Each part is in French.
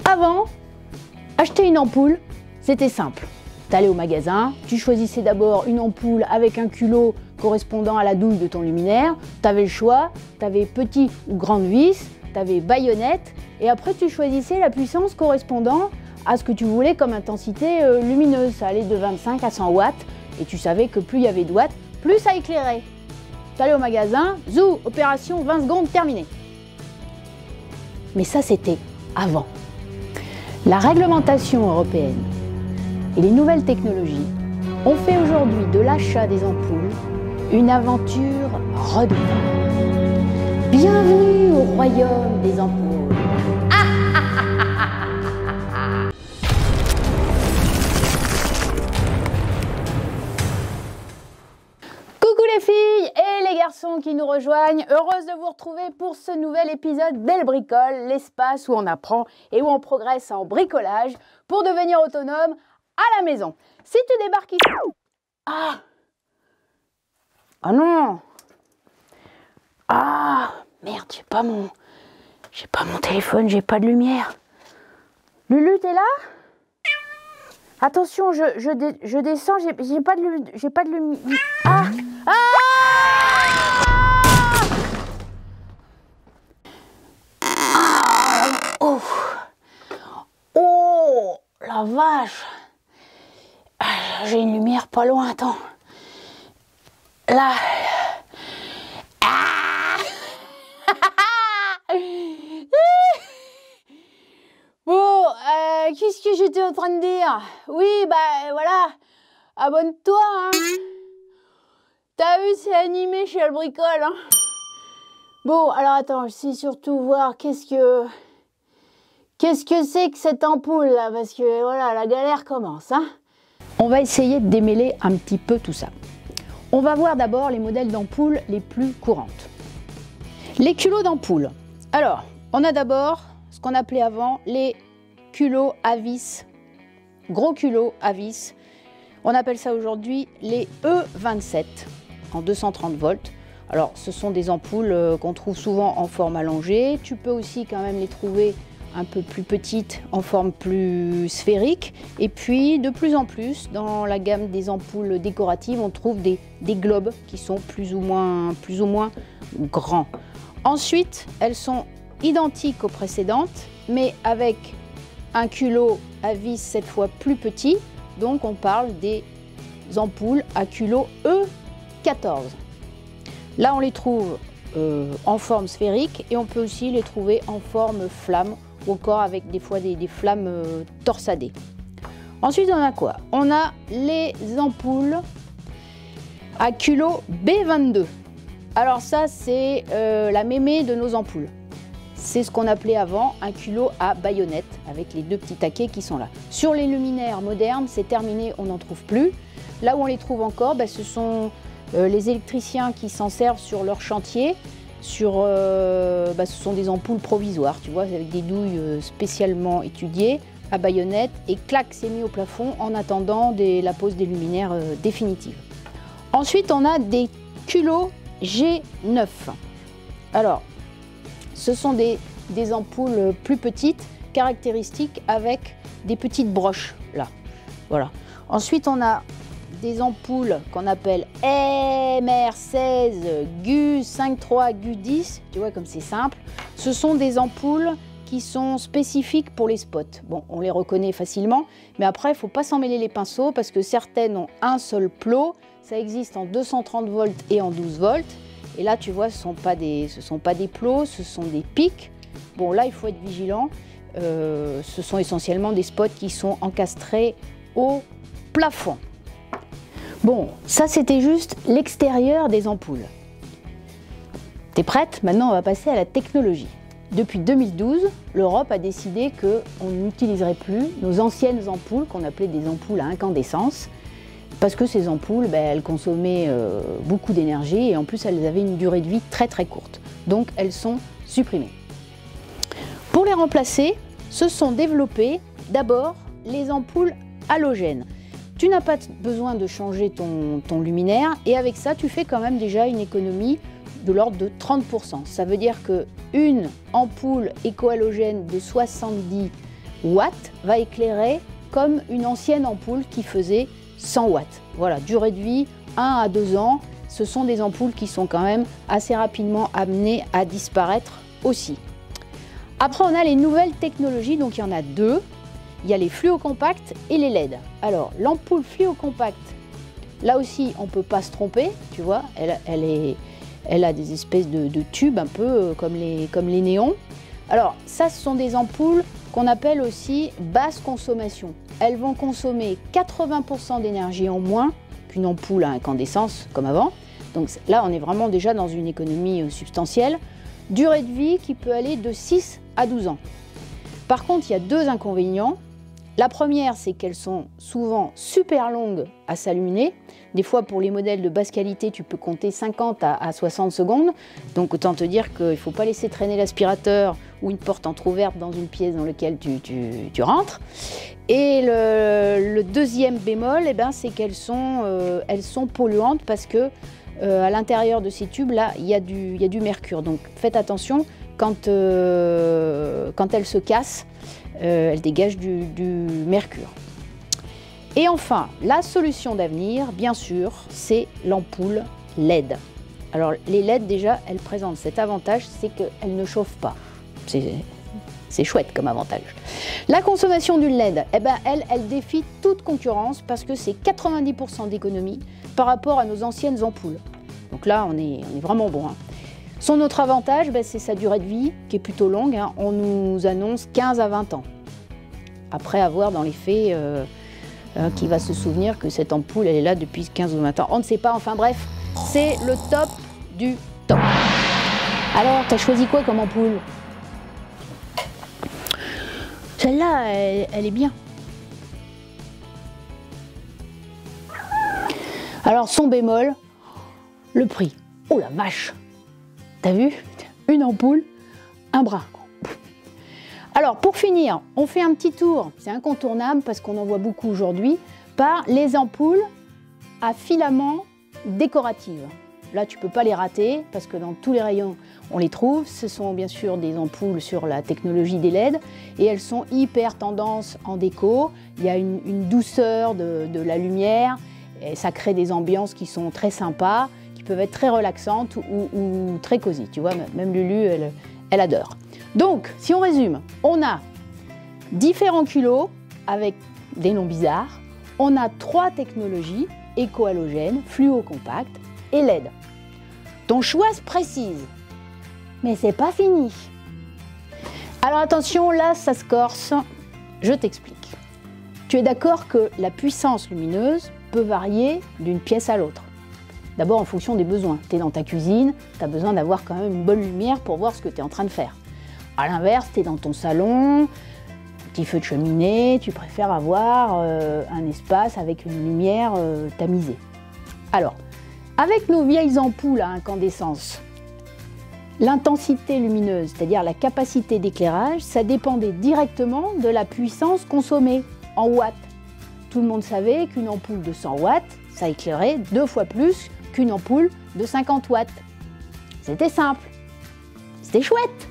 Avant, acheter une ampoule, c'était simple. Tu allais au magasin, tu choisissais d'abord une ampoule avec un culot correspondant à la douille de ton luminaire. Tu avais le choix, tu avais petit ou grande vis, tu avais baïonnette, et après tu choisissais la puissance correspondant à ce que tu voulais comme intensité lumineuse. Ça allait de 25 à 100 watts, et tu savais que plus il y avait de watts, plus ça éclairait. Tu allais au magasin, zou, opération 20 secondes terminée. Mais ça, c'était avant. La réglementation européenne et les nouvelles technologies ont fait aujourd'hui de l'achat des ampoules une aventure redoutable. Bienvenue au royaume des ampoules. Coucou les filles et les garçons qui nous rejoignent, heureuse de vous retrouver pour ce nouvel épisode d'Elle Bricole, l'espace où on apprend et où on progresse en bricolage pour devenir autonome à la maison. Si tu débarques ici... Ah non! Ah merde, j'ai pas mon téléphone, j'ai pas de lumière. Lulu, t'es là? Attention, je descends, j'ai pas de lumière. Ah! Oh! Oh! La vache! J'ai une lumière pas loin, attends. Là. Ah! Bon, qu'est-ce que j'étais en train de dire? Oui, bah voilà. Abonne-toi, hein. T'as vu, c'est animé chez Elle Bricole, hein. Bon, alors attends, je sais surtout voir qu'est-ce que c'est que cette ampoule là, parce que voilà, la galère commence, hein. On va essayer de démêler un petit peu tout ça. On va voir d'abord les modèles d'ampoules les plus courantes. Les culots d'ampoule. Alors, on a d'abord ce qu'on appelait avant les culots à vis, gros culots à vis. On appelle ça aujourd'hui les E27 en 230 volts. Alors, ce sont des ampoules qu'on trouve souvent en forme allongée. Tu peux aussi quand même les trouver un peu plus petites, en forme plus sphérique. Et puis, de plus en plus, dans la gamme des ampoules décoratives, on trouve des globes qui sont plus ou moins grands. Ensuite, elles sont identiques aux précédentes, mais avec un culot à vis cette fois plus petit. Donc, on parle des ampoules à culot E14. Là, on les trouve en forme sphérique et on peut aussi les trouver en forme flamme ou encore avec des fois des flammes torsadées. Ensuite, on a quoi? On a les ampoules à culot B22. Alors ça, c'est la mémé de nos ampoules. C'est ce qu'on appelait avant un culot à baïonnette avec les deux petits taquets qui sont là. Sur les luminaires modernes, c'est terminé, on n'en trouve plus. Là où on les trouve encore, ce sont les électriciens qui s'en servent sur leur chantier. Ce sont des ampoules provisoires, tu vois, avec des douilles spécialement étudiées à baïonnette, et clac, c'est mis au plafond en attendant la pose des luminaires définitive. Ensuite, on a des culots G9. Alors, ce sont des ampoules plus petites, caractéristiques, avec des petites broches là. Voilà. Ensuite, on a des ampoules qu'on appelle MR16, GU53, GU10, tu vois comme c'est simple. Ce sont des ampoules qui sont spécifiques pour les spots. Bon, on les reconnaît facilement, mais après, il ne faut pas s'en mêler les pinceaux parce que certaines ont un seul plot. Ça existe en 230 volts et en 12 volts. Et là, tu vois, ce ne sont pas des plots, ce sont des pics. Bon, là, il faut être vigilant. Ce sont essentiellement des spots qui sont encastrés au plafond. Bon, ça c'était juste l'extérieur des ampoules. T'es prête? Maintenant on va passer à la technologie. Depuis 2012, l'Europe a décidé qu'on n'utiliserait plus nos anciennes ampoules, qu'on appelait des ampoules à incandescence, parce que ces ampoules, elles consommaient beaucoup d'énergie et en plus elles avaient une durée de vie très très courte. Donc elles sont supprimées. Pour les remplacer, se sont développées d'abord les ampoules halogènes. Tu n'as pas besoin de changer ton luminaire et avec ça, tu fais quand même déjà une économie de l'ordre de 30%. Ça veut dire qu'une ampoule éco-halogène de 70 watts va éclairer comme une ancienne ampoule qui faisait 100 watts. Voilà, durée de vie 1 à 2 ans. Ce sont des ampoules qui sont quand même assez rapidement amenées à disparaître aussi. Après, on a les nouvelles technologies, donc il y en a deux. Il y a les fluocompacts et les LED. Alors, l'ampoule fluocompact, là aussi, on ne peut pas se tromper, tu vois, elle a des espèces de tubes un peu comme les néons. Alors, ça, ce sont des ampoules qu'on appelle aussi basse consommation. Elles vont consommer 80% d'énergie en moins qu'une ampoule à incandescence comme avant. Donc là, on est vraiment déjà dans une économie substantielle. Durée de vie qui peut aller de 6 à 12 ans. Par contre, il y a deux inconvénients. La première, c'est qu'elles sont souvent super longues à s'allumer. Des fois, pour les modèles de basse qualité, tu peux compter 50 à 60 secondes. Donc, autant te dire qu'il ne faut pas laisser traîner l'aspirateur ou une porte entrouverte dans une pièce dans laquelle tu rentres. Et le deuxième bémol, eh ben, c'est qu'elles sont polluantes parce que à l'intérieur de ces tubes-là, il y a du mercure. Donc, faites attention quand elles se cassent. Elle dégage du mercure. Et enfin, la solution d'avenir, bien sûr, c'est l'ampoule LED. Alors les LED déjà, elles présentent cet avantage, c'est qu'elles ne chauffent pas. C'est chouette comme avantage. La consommation d'une LED, eh ben, elle défie toute concurrence parce que c'est 90% d'économie par rapport à nos anciennes ampoules. Donc là, on est vraiment bon. Hein. Son autre avantage, ben, c'est sa durée de vie qui est plutôt longue. Hein. On nous annonce 15 à 20 ans. Après avoir dans les faits qui va se souvenir que cette ampoule elle est là depuis 15 ou 20 ans. On ne sait pas, enfin bref, c'est le top du top. Alors, t'as choisi quoi comme ampoule? Celle-là, elle est bien. Alors, son bémol, le prix. Oh la vache! T'as vu? Une ampoule, un bras. Alors, pour finir, on fait un petit tour, c'est incontournable parce qu'on en voit beaucoup aujourd'hui, par les ampoules à filaments décoratives. Là, tu ne peux pas les rater parce que dans tous les rayons, on les trouve. Ce sont bien sûr des ampoules sur la technologie des LED et elles sont hyper tendance en déco. Il y a une douceur de la lumière et ça crée des ambiances qui sont très sympas, qui peuvent être très relaxantes ou très cosy. Tu vois, même Lulu, elle adore. Donc, si on résume, on a différents culots avec des noms bizarres. On a 3 technologies, éco-halogène, fluocompact et LED. Ton choix se précise, mais c'est pas fini. Alors attention, là, ça se corse. Je t'explique. Tu es d'accord que la puissance lumineuse peut varier d'une pièce à l'autre. D'abord en fonction des besoins. Tu es dans ta cuisine, tu as besoin d'avoir quand même une bonne lumière pour voir ce que tu es en train de faire. A l'inverse, tu es dans ton salon, petit feu de cheminée, tu préfères avoir un espace avec une lumière tamisée. Alors, avec nos vieilles ampoules à incandescence, l'intensité lumineuse, c'est-à-dire la capacité d'éclairage, ça dépendait directement de la puissance consommée en watts. Tout le monde savait qu'une ampoule de 100 watts, ça éclairait 2 fois plus qu'une ampoule de 50 watts. C'était simple, c'était chouette.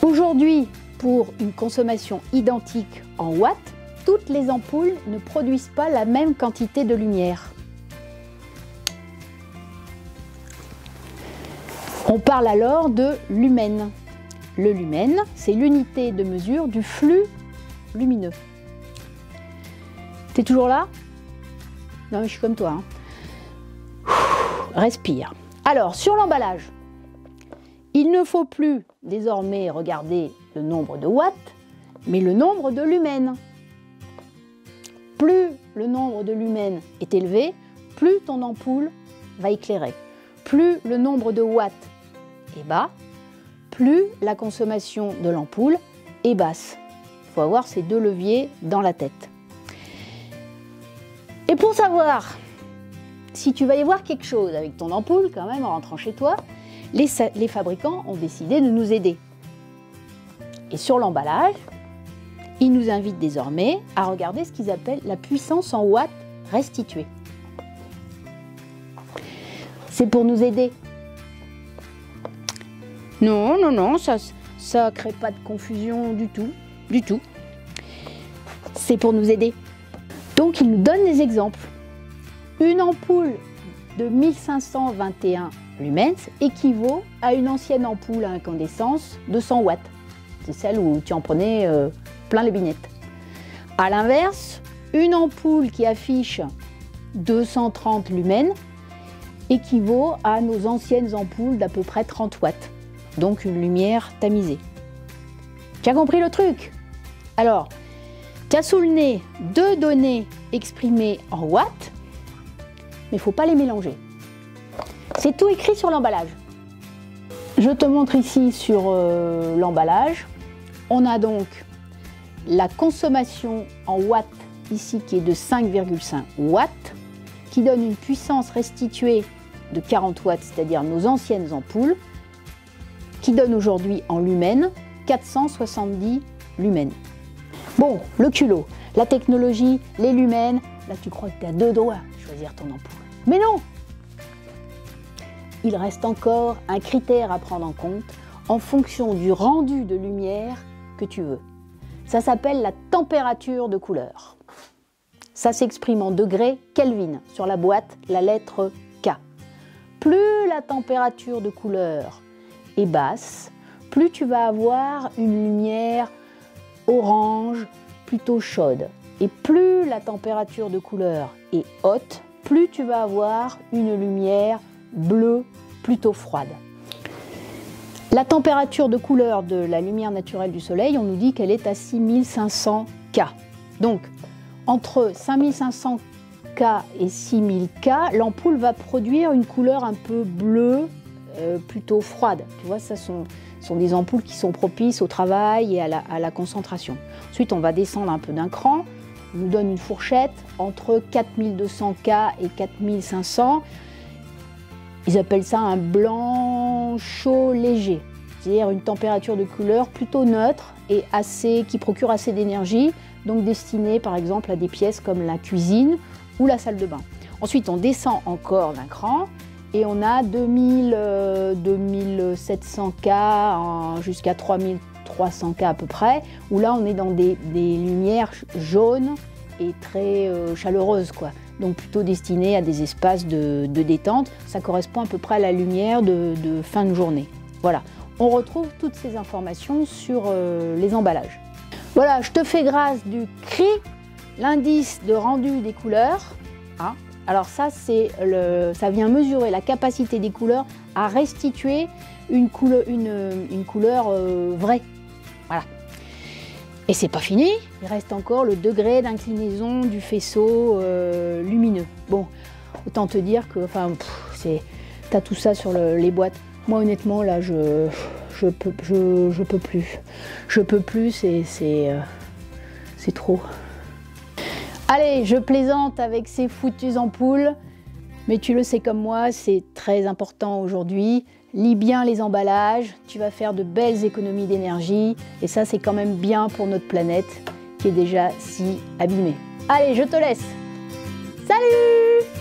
Aujourd'hui, pour une consommation identique en watts, toutes les ampoules ne produisent pas la même quantité de lumière. On parle alors de lumen. Le lumen, c'est l'unité de mesure du flux lumineux. T'es toujours là? Non mais je suis comme toi. Hein. Respire. Alors, sur l'emballage, il ne faut plus désormais regarder le nombre de watts, mais le nombre de lumens. Plus le nombre de lumens est élevé, plus ton ampoule va éclairer. Plus le nombre de watts est bas, plus la consommation de l'ampoule est basse. Il faut avoir ces deux leviers dans la tête. Et pour savoir si tu vas y voir quelque chose avec ton ampoule, quand même, en rentrant chez toi, les fabricants ont décidé de nous aider. Et sur l'emballage, ils nous invitent désormais à regarder ce qu'ils appellent la puissance en watts restituée. C'est pour nous aider. Non, ça ne crée pas de confusion du tout, c'est pour nous aider. Donc, il nous donne des exemples. Une ampoule de 1521 lumens équivaut à une ancienne ampoule à incandescence de 100 watts. C'est celle où tu en prenais plein les binettes. A l'inverse, une ampoule qui affiche 230 lumens équivaut à nos anciennes ampoules d'à peu près 30 watts. Donc une lumière tamisée. Tu as compris le truc? Alors, tu as sous le nez deux données exprimées en watts, mais il ne faut pas les mélanger. C'est tout écrit sur l'emballage. Je te montre ici sur l'emballage. On a donc la consommation en watts ici qui est de 5,5 watts, qui donne une puissance restituée de 40 watts, c'est-à-dire nos anciennes ampoules, qui donne aujourd'hui en lumens 470 lumens. Bon, le culot, la technologie, les lumens, là tu crois que tu as deux doigts de choisir ton ampoule. Mais non! Il reste encore un critère à prendre en compte en fonction du rendu de lumière que tu veux. Ça s'appelle la température de couleur. Ça s'exprime en degrés Kelvin. Sur la boîte, la lettre K. Plus la température de couleur est basse, plus tu vas avoir une lumière orange, plutôt chaude. Et plus la température de couleur est haute, plus tu vas avoir une lumière bleue, plutôt froide. La température de couleur de la lumière naturelle du soleil, on nous dit qu'elle est à 6500 K. Donc, entre 5500 K et 6000 K, l'ampoule va produire une couleur un peu bleue, plutôt froide. Tu vois, ça sont des ampoules qui sont propices au travail et à la concentration. Ensuite, on va descendre un peu d'un cran. On nous donne une fourchette entre 4200 K et 4500. Ils appellent ça un blanc chaud léger, c'est-à-dire une température de couleur plutôt neutre et qui procure assez d'énergie, donc destinée par exemple à des pièces comme la cuisine ou la salle de bain. Ensuite, on descend encore d'un cran et on a 2700 K jusqu'à 3300 K à peu près, où là on est dans des lumières jaunes et très chaleureuses, quoi. Donc plutôt destinées à des espaces de détente. Ça correspond à peu près à la lumière de fin de journée. Voilà, on retrouve toutes ces informations sur les emballages. Voilà, je te fais grâce du CRI, l'indice de rendu des couleurs. Hein. Alors ça vient mesurer la capacité des couleurs à restituer une couleur vraie. Voilà. Et c'est pas fini, il reste encore le degré d'inclinaison du faisceau lumineux. Bon, autant te dire que, t'as tout ça sur les boîtes. Moi honnêtement là, je peux plus. Je peux plus, c'est trop. Allez, je plaisante avec ces foutues ampoules, mais tu le sais comme moi, c'est très important aujourd'hui. Lis bien les emballages, tu vas faire de belles économies d'énergie et ça c'est quand même bien pour notre planète qui est déjà si abîmée. Allez, je te laisse. Salut!